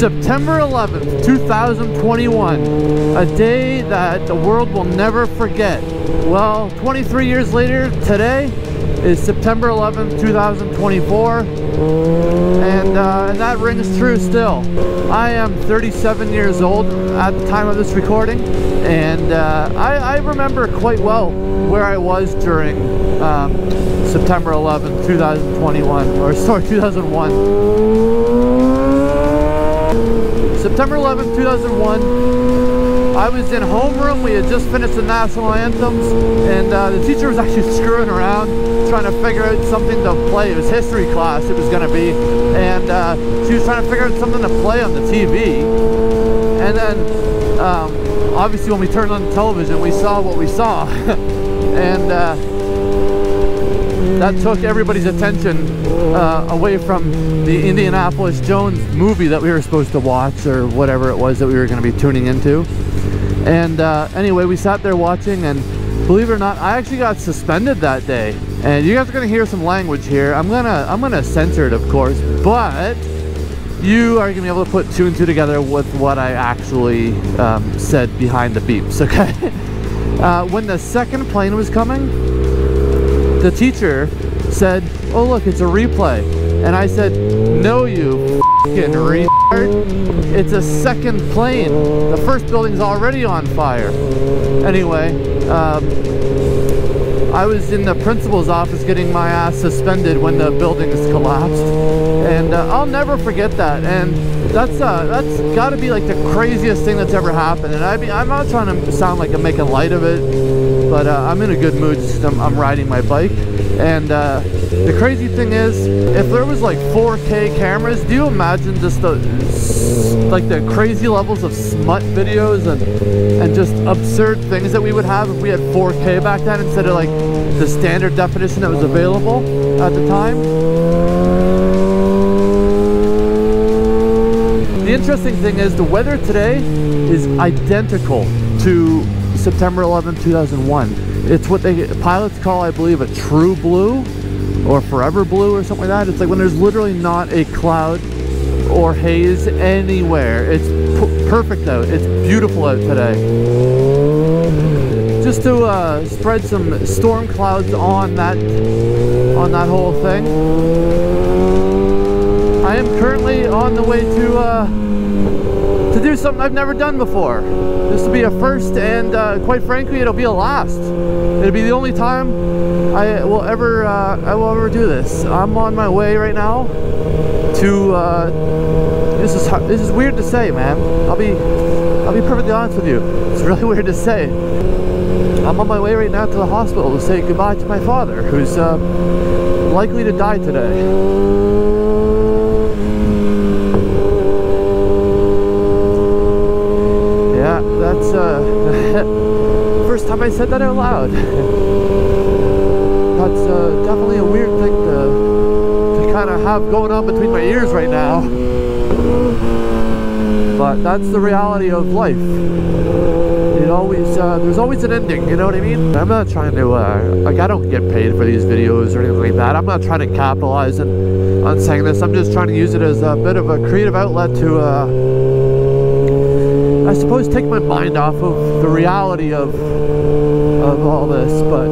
September 11th, 2021, a day that the world will never forget. Well, 23 years later, today is September 11th, 2024, and that rings true still. I am 37 years old at the time of this recording, and I remember quite well where I was during September 11th, 2021, or sorry, 2001. September 11th, 2001, I was in homeroom. We had just finished the national anthems, and the teacher was actually screwing around trying to figure out something to play. It was history class it was going to be, and she was trying to figure out something to play on the TV. And then obviously when we turned on the television, we saw what we saw. And that took everybody's attention away from the Indianapolis Jones movie that we were supposed to watch, or whatever it was that we were going to be tuning into. And anyway, we sat there watching, and believe it or not, I actually got suspended that day. And you guys are going to hear some language here. I'm gonna censor it, of course, but you are going to be able to put two and two together with what I actually said behind the beeps, okay? When the second plane was coming, the teacher said, "Oh look, it's a replay." And I said, "No, you f***ing retard. It's a second plane. The first building's already on fire." Anyway, I was in the principal's office getting my ass suspended when the buildings collapsed. And I'll never forget that. And that's got to be like the craziest thing that's ever happened. And I'm not trying to sound like I'm making light of it, but I'm in a good mood just 'cause I'm riding my bike. And the crazy thing is, if there was like 4K cameras, do you imagine just the crazy levels of smut videos and just absurd things that we would have if we had 4K back then instead of like the standard definition that was available at the time? The interesting thing is the weather today is identical to September 11th, 2001. It's what pilots call, I believe, a true blue or forever blue or something like that. It's like when there's literally not a cloud or haze anywhere. It's perfect out. It's beautiful out today. Just to spread some storm clouds on that whole thing, I am currently on the way to do something I've never done before. This will be a first, and quite frankly, it'll be a last. It'll be the only time I will ever do this. I'm on my way right now to this is weird to say, man. I'll be perfectly honest with you. It's really weird to say. I'm on my way right now to the hospital to say goodbye to my father, who's likely to die today. Yeah, that's first time I said that out loud. That's definitely a weird thing to kind of have going on between my ears right now. But that's the reality of life. It always, there's always an ending, you know what I mean? I'm not trying to, like, I don't get paid for these videos or anything like that. I'm not trying to capitalize on saying this. I'm just trying to use it as a bit of a creative outlet to, I suppose, take my mind off of the reality of all this. But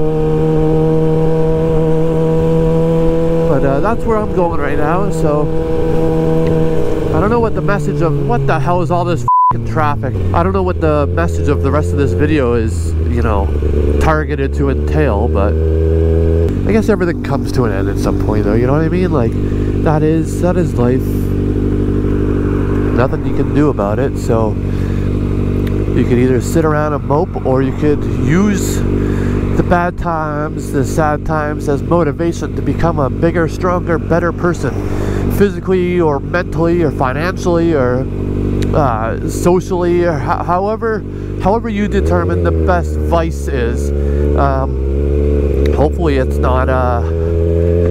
that's where I'm going right now, so I don't know what the message of, what the hell is all this traffic? I don't know what the message of the rest of this video is, you know, targeted to entail, but I guess everything comes to an end at some point, though, you know what I mean? Like, that is life. Nothing you can do about it, so you could either sit around and mope, or you could use the bad times, the sad times as motivation to become a bigger, stronger, better person, physically or mentally or financially or socially, or however you determine the best vice is. Hopefully it's not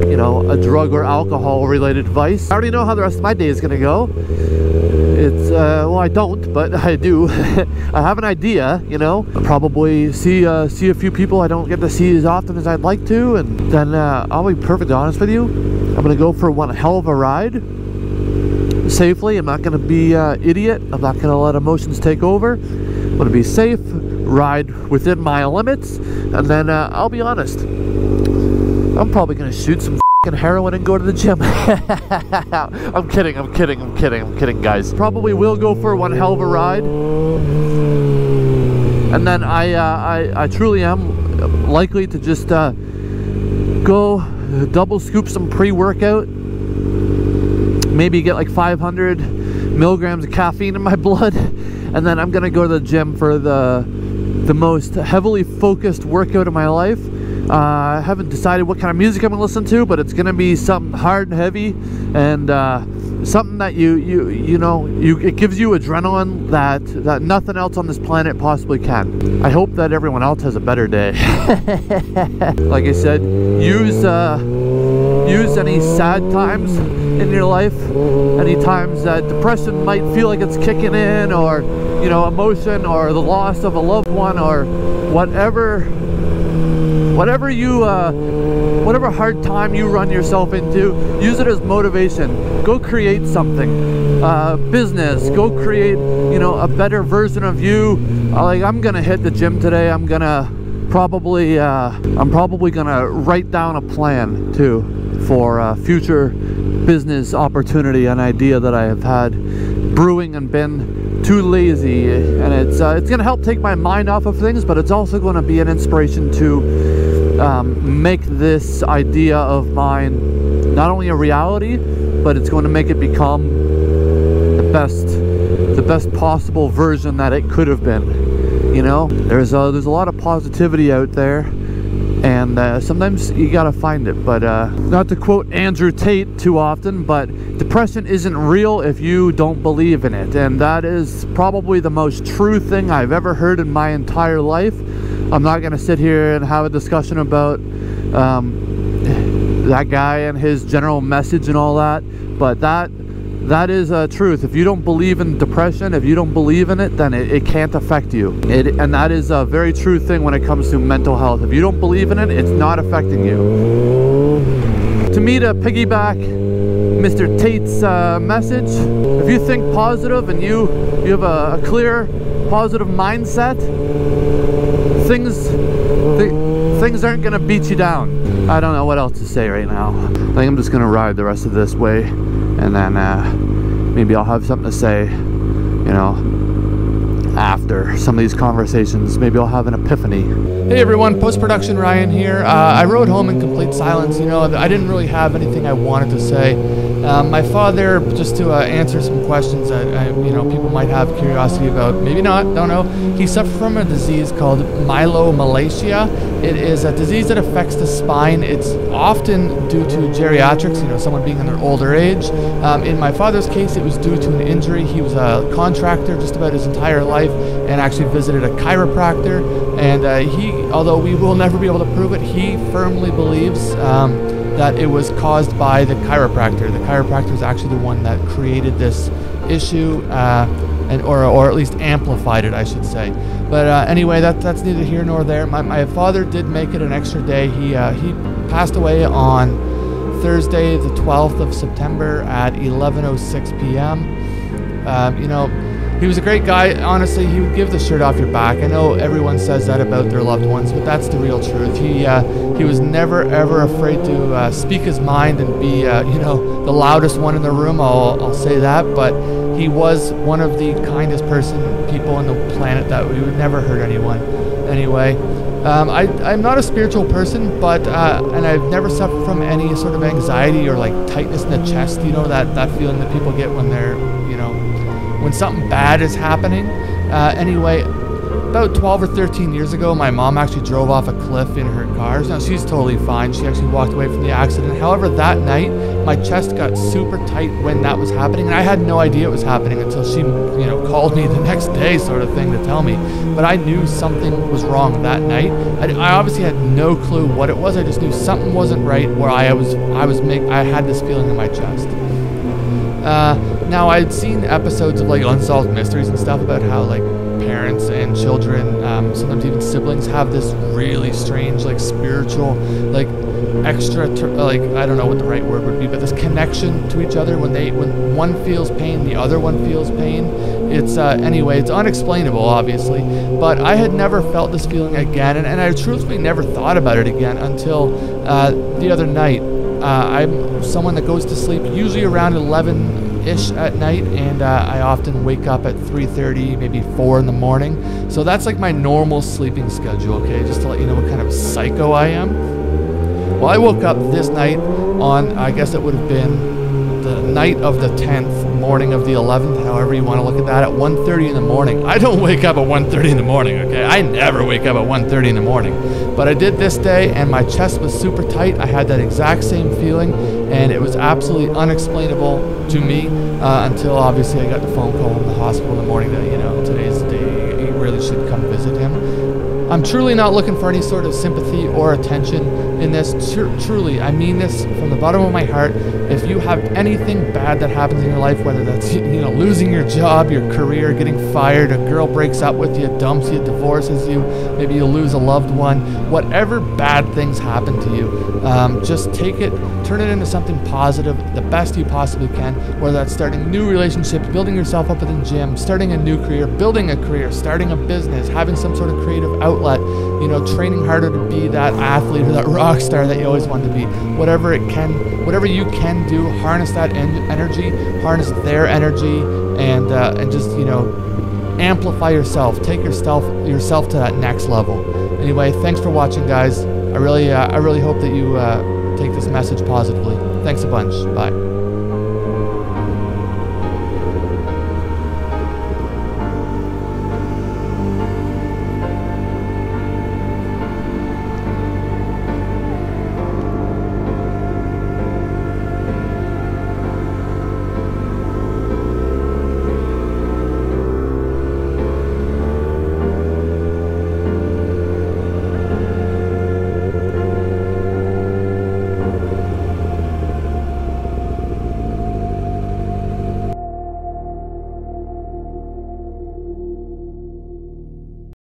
you know, a drug or alcohol related vice. I already know how the rest of my day is gonna go. It's well, I don't, but I do. I have an idea, you know. I'll probably see a few people I don't get to see as often as I'd like to, and then I'll be perfectly honest with you, I'm gonna go for one hell of a ride. safely. I'm not going to be idiot. I'm not going to let emotions take over. I'm going to be safe, ride within my limits, and then I'll be honest. I'm probably going to shoot some heroin and go to the gym. I'm kidding, guys. Probably will go for one hell of a ride, and then I truly am likely to just go double scoop some pre-workout, maybe get like 500 milligrams of caffeine in my blood, and then I'm gonna go to the gym for the most heavily focused workout of my life. I haven't decided what kind of music I'm gonna listen to, but it's gonna be something hard and heavy, and something that it gives you adrenaline that nothing else on this planet possibly can. I hope that everyone else has a better day. Like I said, use any sad times in your life, any times that depression might feel like it's kicking in, or emotion, or the loss of a loved one, or whatever hard time you run yourself into, use it as motivation. Go create something, business. Go create, a better version of you. Like, I'm gonna hit the gym today. I'm probably gonna write down a plan too for future business opportunity, an idea that I have had brewing and been too lazy, and it's gonna help take my mind off of things, but it's also going to be an inspiration to make this idea of mine not only a reality, but it's going to make it become the best possible version that it could have been. There's a lot of positivity out there, and sometimes you gotta find it. But not to quote Andrew Tate too often, but depression isn't real if you don't believe in it, and that is probably the most true thing I've ever heard in my entire life. I'm not gonna sit here and have a discussion about that guy and his general message and all that, but that is truth. If you don't believe in depression, if you don't believe in it, then it can't affect you. And that is a very true thing when it comes to mental health. If you don't believe in it, it's not affecting you. To me, to piggyback Mr. Tate's message, if you think positive and you have a clear, positive mindset, things aren't gonna beat you down. I don't know what else to say right now. I think I'm just gonna ride the rest of this way, and then maybe I'll have something to say, after some of these conversations. Maybe I'll have an epiphany. Hey everyone, post-production Ryan here. I rode home in complete silence. I didn't really have anything I wanted to say. My father, just to answer some questions that people might have curiosity about, maybe not, don't know. He suffered from a disease called myelomalacia. It is a disease that affects the spine. It's often due to geriatrics, someone being in their older age. In my father's case, it was due to an injury. He was a contractor just about his entire life, and actually visited a chiropractor. And although we will never be able to prove it, he firmly believes that it was caused by the chiropractor. The chiropractor is actually the one that created this issue, or at least amplified it, I should say. But anyway, that's neither here nor there. My father did make it an extra day. He passed away on Thursday, the 12th of September at 11:06 p.m. He was a great guy. Honestly, he would give the shirt off your back. I know everyone says that about their loved ones, but that's the real truth. He was never ever afraid to speak his mind and be the loudest one in the room. I'll say that. But he was one of the kindest people on the planet that we would never hurt anyone. Anyway, I'm not a spiritual person, but and I've never suffered from any sort of anxiety or like tightness in the chest. That feeling that people get when they're when something bad is happening. Anyway, about 12 or 13 years ago, my mom actually drove off a cliff in her car. Now, she's totally fine. She actually walked away from the accident. However, that night, my chest got super tight when that was happening, and I had no idea it was happening until she, called me the next day, sort of thing, to tell me. But I knew something was wrong that night. I obviously had no clue what it was. I just knew something wasn't right, where I had this feeling in my chest. Now, I'd seen episodes of like Unsolved Mysteries and stuff about how like parents and children, sometimes even siblings, have this really strange like spiritual, like extra, like, I don't know what the right word would be, but this connection to each other when one feels pain, the other one feels pain. It's anyway, it's unexplainable, obviously, but I had never felt this feeling again, and I truthfully never thought about it again until the other night. I'm someone that goes to sleep usually around 11-ish at night, and I often wake up at 3:30, maybe 4 in the morning. So that's like my normal sleeping schedule, okay, just to let you know what kind of psycho I am. Well, I woke up this night on, I guess it would have been the night of the 10th, morning of the 11th, however you want to look at that, at 1:30 in the morning. I don't wake up at 1:30 in the morning, okay? I never wake up at 1:30 in the morning. But I did this day, and my chest was super tight. I had that exact same feeling, and it was absolutely unexplainable to me until obviously I got the phone call from the hospital in the morning that, you know, today's the day, you really should come visit him. I'm truly not looking for any sort of sympathy or attention in this. Truly, I mean this from the bottom of my heart. If you have anything bad that happens in your life, whether that's, you know, losing your job, your career, getting fired, a girl breaks up with you, dumps you, divorces you, maybe you lose a loved one, whatever bad things happen to you, just take it, turn it into something positive, the best you possibly can, whether that's starting new relationships, building yourself up in the gym, starting a new career, building a career, starting a business, having some sort of creative outlet, you know, training harder to be that athlete or that rock star that you always wanted to be. Whatever you can do, harness that energy, harness their energy, and just, you know, amplify yourself. Take yourself to that next level. Anyway, thanks for watching, guys. I really hope that you take this message positively. Thanks a bunch. Bye.